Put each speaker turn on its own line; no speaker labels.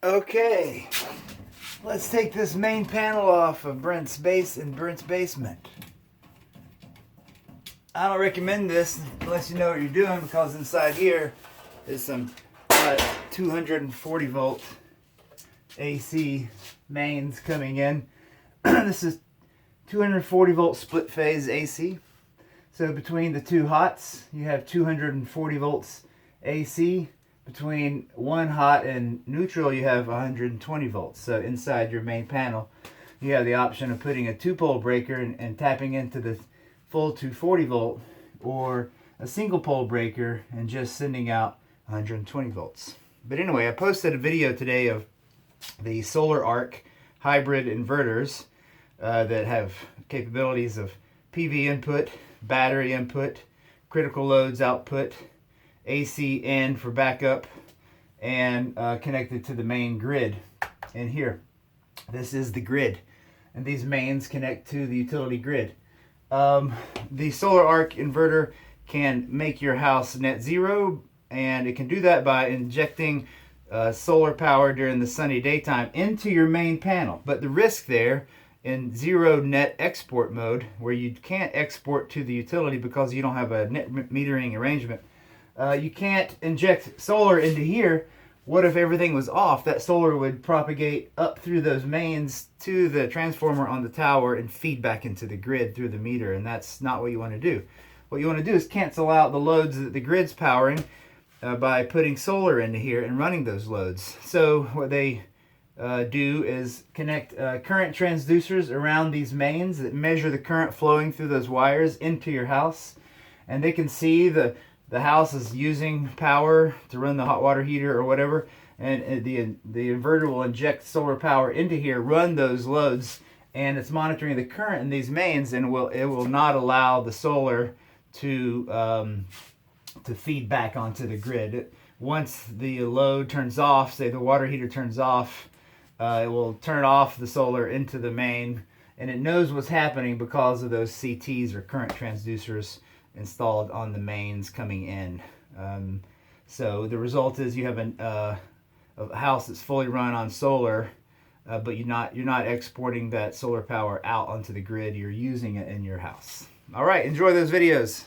Okay, let's take this main panel off of Brent's basement. I don't recommend this unless you know what you're doing, because inside here is some 240 volt AC mains coming in. This is 240 volt split phase AC. So between the two hots, you have 240 volts AC. Between one hot and neutral, you have 120 volts. So inside your main panel, you have the option of putting a 2-pole breaker and tapping into the full 240 volt, or a single pole breaker and just sending out 120 volts. But anyway, I posted a video today of the SolarArc hybrid inverters that have capabilities of PV input, battery input, critical loads output, AC in for backup, and connected to the main grid in here. This is the grid, and these mains connect to the utility grid. The SolarArc inverter can make your house net zero, and it can do that by injecting solar power during the sunny daytime into your main panel. But the risk there, in zero net export mode, where you can't export to the utility because you don't have a net metering arrangement, you can't inject solar into here. What if everything was off? That solar would propagate up through those mains to the transformer on the tower and feed back into the grid through the meter, and that's not what you want to do. What you want to do is cancel out the loads that the grid's powering by putting solar into here and running those loads. So what they do is connect current transducers around these mains that measure the current flowing through those wires into your house, and they can see the house is using power to run the hot water heater or whatever, and the inverter will inject solar power into here, run those loads, and it's monitoring the current in these mains, and it will not allow the solar to feed back onto the grid. Once the load turns off, say the water heater turns off, it will turn off the solar into the main, and it knows what's happening because of those CTs, or current transducers, installed on the mains coming in. So the result is you have a house that's fully run on solar, but you're not exporting that solar power out onto the grid. You're using it in your house. All right, enjoy those videos.